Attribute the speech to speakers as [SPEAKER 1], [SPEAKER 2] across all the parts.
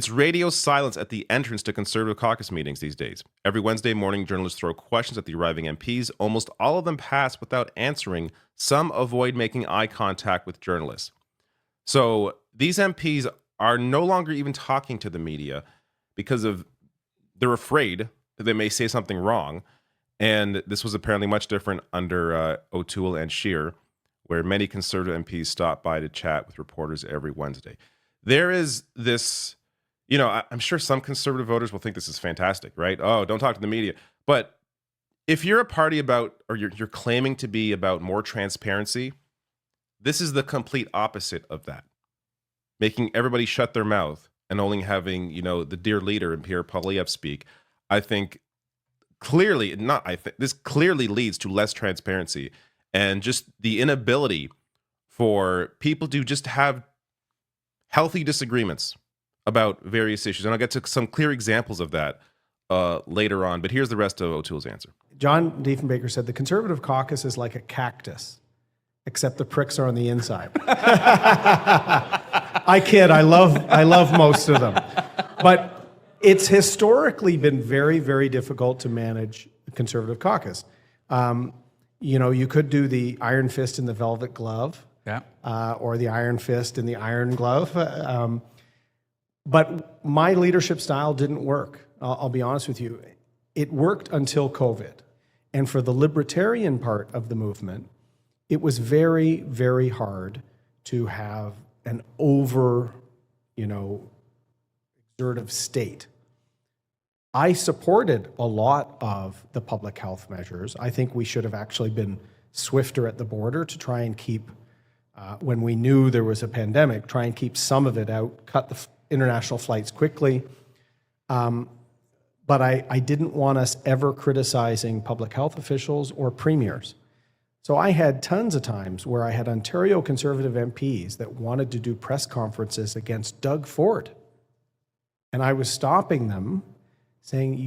[SPEAKER 1] It's radio silence at the entrance to Conservative caucus meetings these days. Every Wednesday morning, journalists throw questions at the arriving MPs. Almost all of them pass without answering. Some avoid making eye contact with journalists. So these MPs are no longer even talking to the media because they're afraid that they may say something wrong. And this was apparently much different under O'Toole and Scheer, where many Conservative MPs stopped by to chat with reporters every Wednesday. There is this... I'm sure some Conservative voters will think this is fantastic, right? Oh, don't talk to the media. But if you're a party or you're claiming to be about more transparency, this is the complete opposite of that. Making everybody shut their mouth and only having, the dear leader and Pierre Poilievre speak, I think this clearly leads to less transparency and just the inability for people to just have healthy disagreements about various issues. And I'll get to some clear examples of that later on. But here's the rest of O'Toole's answer.
[SPEAKER 2] John Diefenbaker said the Conservative caucus is like a cactus, except the pricks are on the inside. I kid. I love most of them. But it's historically been very, very difficult to manage the Conservative caucus. You could do the iron fist in the velvet glove, or the iron fist in the iron glove. But my leadership style didn't work. I'll be honest with you. It worked until COVID. And for the libertarian part of the movement, it was very, very hard to have an exertive state. I supported a lot of the public health measures. I think we should have actually been swifter at the border to try and keep, when we knew there was a pandemic, try and keep some of it out, cut the international flights quickly. But I didn't want us ever criticizing public health officials or premiers. So I had tons of times where I had Ontario Conservative MPs that wanted to do press conferences against Doug Ford. And I was stopping them saying,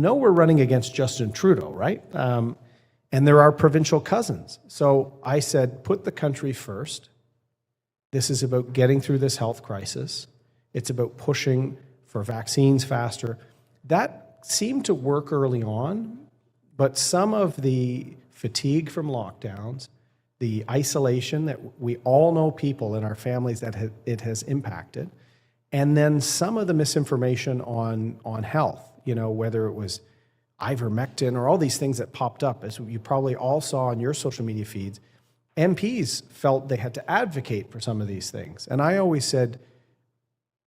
[SPEAKER 2] we're running against Justin Trudeau, right? And there are provincial cousins. So I said, put the country first. This is about getting through this health crisis. It's about pushing for vaccines faster. That seemed to work early on, but some of the fatigue from lockdowns, the isolation that we all know people in our families that it has impacted, and then some of the misinformation on health, whether it was ivermectin or all these things that popped up, as you probably all saw on your social media feeds, MPs felt they had to advocate for some of these things. And I always said,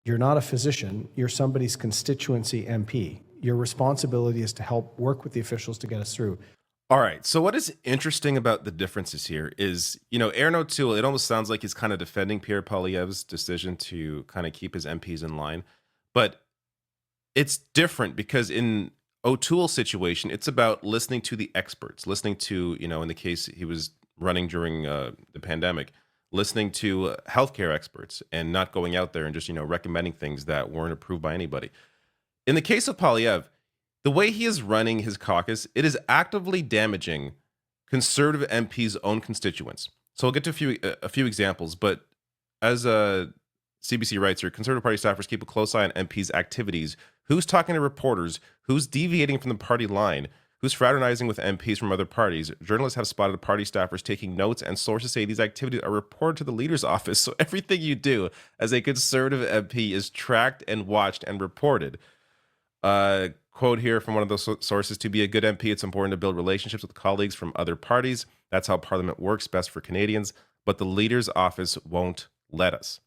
[SPEAKER 2] you're not a physician, you're somebody's constituency MP. Your responsibility is to help work with the officials to get us through.
[SPEAKER 1] All right, so what is interesting about the differences here is, Erin O'Toole, it almost sounds like he's kind of defending Pierre Poilievre's decision to kind of keep his MPs in line. But it's different because in O'Toole's situation, it's about listening to the experts, listening to, in the case he was running during the pandemic, listening to healthcare experts and not going out there and just, recommending things that weren't approved by anybody. In the case of Poilievre, the way he is running his caucus, it is actively damaging Conservative MPs' own constituents. So I'll get to a few examples, but as CBC writes here, Conservative Party staffers keep a close eye on MPs' activities, who's talking to reporters, who's deviating from the party line, who's fraternizing with MPs from other parties. Journalists have spotted party staffers taking notes, and sources say these activities are reported to the leader's office. So everything you do as a Conservative MP is tracked and watched and reported. Quote here from one of those sources: to be a good MP, it's important to build relationships with colleagues from other parties. That's how Parliament works best for Canadians. But the leader's office won't let us.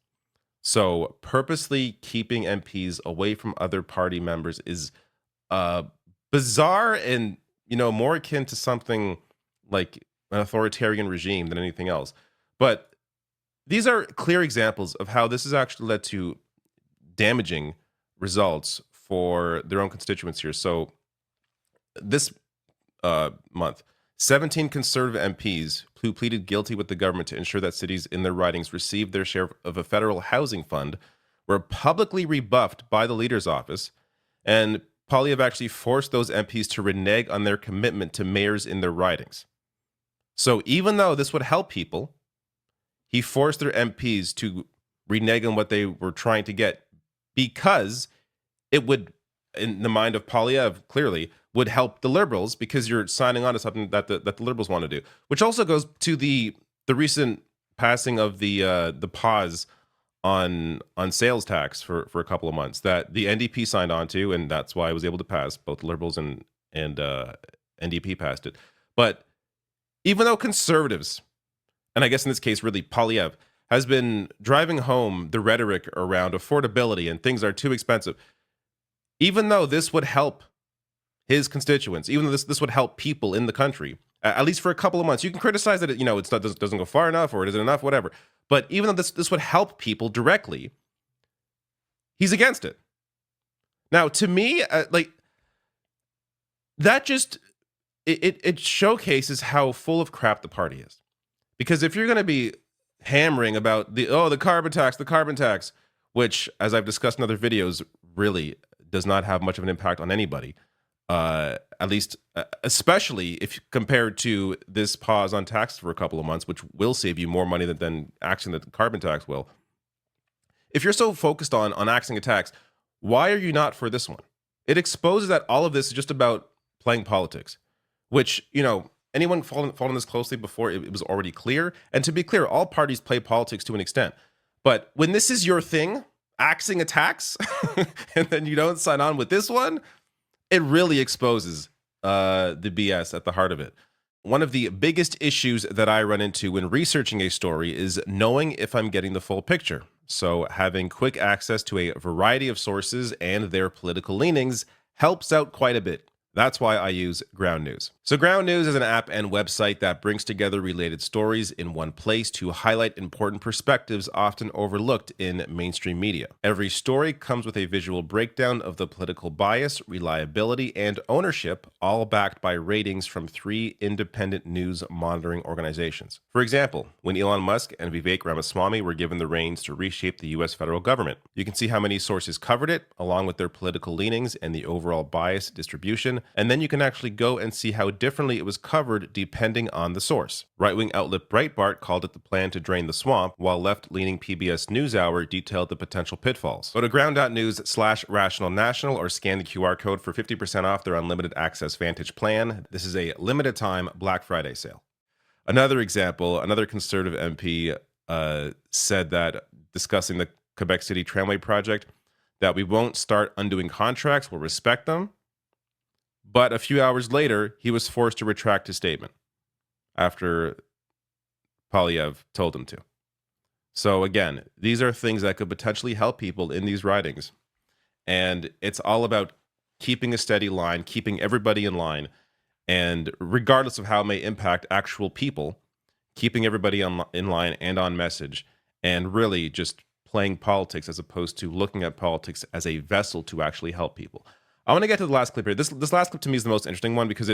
[SPEAKER 1] So purposely keeping MPs away from other party members is bizarre and, more akin to something like an authoritarian regime than anything else. But these are clear examples of how this has actually led to damaging results for their own constituents here. So this month, 17 Conservative MPs who pleaded guilty with the government to ensure that cities in their ridings received their share of a federal housing fund were publicly rebuffed by the leader's office. And Poilievre actually forced those MPs to renege on their commitment to mayors in their ridings. So even though this would help people, he forced their MPs to renege on what they were trying to get because it would, in the mind of Poilievre, clearly would help the Liberals because you're signing on to something that the Liberals want to do. Which also goes to the recent passing of the pause on sales tax for a couple of months that the NDP signed on to, and that's why it was able to pass. Both Liberals and NDP passed it. But even though conservatives, and I guess in this case really Poilievre, has been driving home the rhetoric around affordability and things are too expensive, even though this would help his constituents, even though this would help people in the country, at least for a couple of months. You can criticize that it's not doesn't go far enough or it isn't enough, whatever. But even though this would help people directly, he's against it. Now, to me, that just it showcases how full of crap the party is. Because if you're going to be hammering about the carbon tax, which, as I've discussed in other videos, really does not have much of an impact on anybody, at least, especially if compared to this pause on tax for a couple of months, which will save you more money than axing the carbon tax will. If you're so focused on axing a tax, why are you not for this one? It exposes that all of this is just about playing politics, which, anyone following this closely before, it was already clear. And to be clear, all parties play politics to an extent. But when this is your thing, axing a tax, and then you don't sign on with this one, it really exposes the BS at the heart of it. One of the biggest issues that I run into when researching a story is knowing if I'm getting the full picture. So having quick access to a variety of sources and their political leanings helps out quite a bit. That's why I use Ground News. So Ground News is an app and website that brings together related stories in one place to highlight important perspectives often overlooked in mainstream media. Every story comes with a visual breakdown of the political bias, reliability, and ownership, all backed by ratings from 3 independent news monitoring organizations. For example, when Elon Musk and Vivek Ramaswamy were given the reins to reshape the US federal government, you can see how many sources covered it, along with their political leanings and the overall bias distribution. And then you can actually go and see how differently it was covered depending on the source. Right-wing outlet Breitbart called it the plan to drain the swamp, while left-leaning PBS NewsHour detailed the potential pitfalls. Go to ground.news/Rational National or scan the QR code for 50% off their unlimited access Vantage plan. This is a limited time Black Friday sale. Another example, another conservative MP said that, discussing the Quebec City Tramway project, that we won't start undoing contracts, we'll respect them. But a few hours later, he was forced to retract his statement after Poilievre told him to. So again, these are things that could potentially help people in these ridings. And it's all about keeping a steady line, keeping everybody in line. And regardless of how it may impact actual people, keeping everybody in line and on message, and really just playing politics as opposed to looking at politics as a vessel to actually help people. I want to get to the last clip here. This last clip to me is the most interesting one because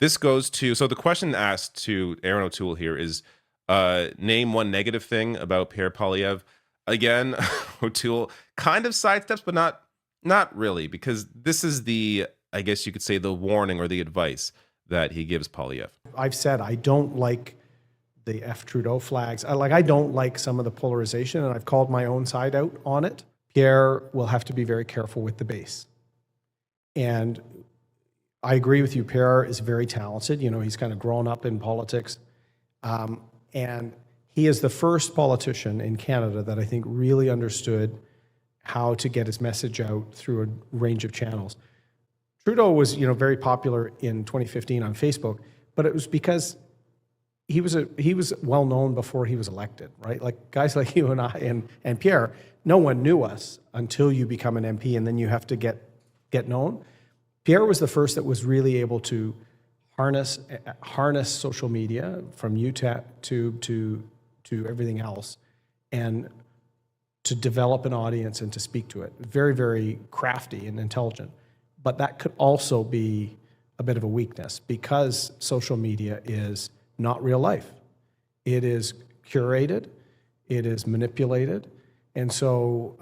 [SPEAKER 1] this goes to, so the question asked to Erin O'Toole here is, name one negative thing about Pierre Poilievre. Again, O'Toole kind of sidesteps, but not really, because this is I guess you could say, the warning or the advice that he gives Poilievre.
[SPEAKER 2] I've said I don't like the F Trudeau flags. I don't like some of the polarization, and I've called my own side out on it. Pierre will have to be very careful with the base. And I agree with you. Pierre is very talented. He's kind of grown up in politics. And he is the first politician in Canada that I think really understood how to get his message out through a range of channels. Trudeau was, very popular in 2015 on Facebook, but it was because he was well known before he was elected, right? Like guys like you and I and Pierre, no one knew us until you become an MP, and then you have to get known. Pierre was the first that was really able to harness social media from YouTube to everything else, and to develop an audience and to speak to it. Very, very crafty and intelligent. But that could also be a bit of a weakness because social media is not real life. It is curated, it is manipulated. And so,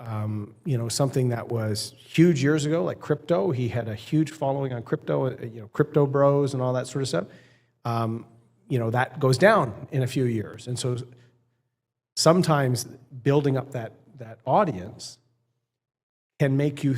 [SPEAKER 2] something that was huge years ago, like crypto, he had a huge following on crypto, crypto bros and all that sort of stuff. That goes down in a few years. And so sometimes building up that audience can make you